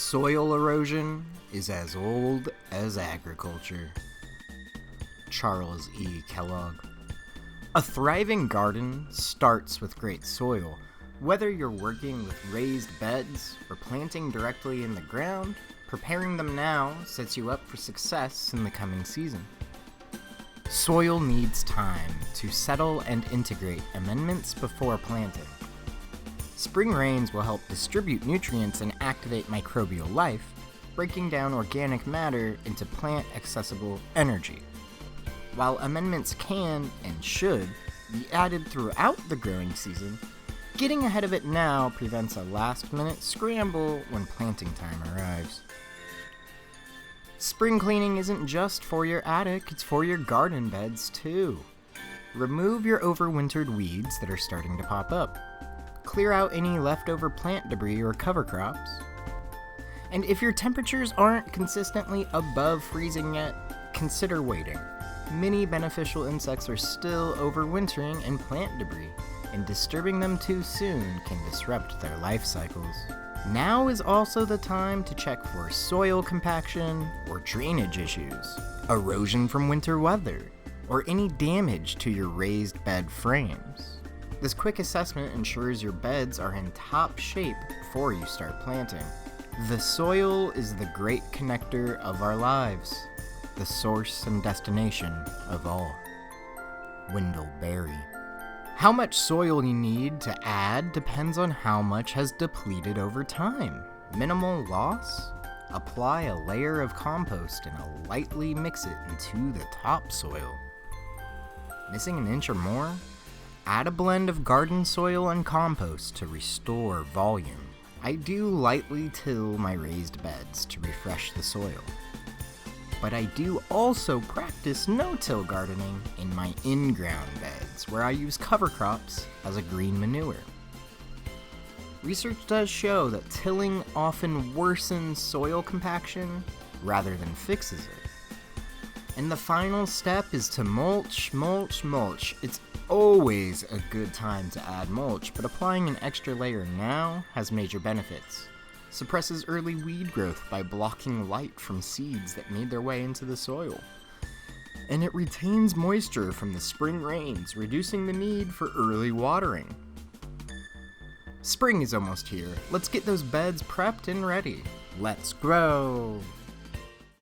Soil erosion is as old as agriculture. Charles E Kellogg. A thriving garden starts with great soil. Whether you're working with raised beds or planting directly in the ground, preparing them now sets you up for success in the coming season. Soil needs time to settle and integrate amendments before planting. Spring rains will help distribute nutrients and activate microbial life, breaking down organic matter into plant-accessible energy. While amendments can and should be added throughout the growing season, getting ahead of it now prevents a last-minute scramble when planting time arrives. Spring cleaning isn't just for your attic, it's for your garden beds too. Remove your overwintered weeds that are starting to pop up. Clear out any leftover plant debris or cover crops. And if your temperatures aren't consistently above freezing yet, consider waiting. Many beneficial insects are still overwintering in plant debris, and disturbing them too soon can disrupt their life cycles. Now is also the time to check for soil compaction or drainage issues, erosion from winter weather, or any damage to your raised bed frames. This quick assessment ensures your beds are in top shape before you start planting. The soil is the great connector of our lives, the source and destination of all. Wendell. How much soil you need to add depends on how much has depleted over time. Minimal loss? Apply a layer of compost and lightly mix it into the topsoil. Missing an inch or more? Add a blend of garden soil and compost to restore volume. I do lightly till my raised beds to refresh the soil. But I do also practice no-till gardening in my in-ground beds, where I use cover crops as a green manure. Research does show that tilling often worsens soil compaction rather than fixes it. And the final step is to mulch. It's always a good time to add mulch, but applying an extra layer now has major benefits. Suppresses early weed growth by blocking light from seeds that made their way into the soil. And it retains moisture from the spring rains, reducing the need for early watering. Spring is almost here. Let's get those beds prepped and ready. Let's grow!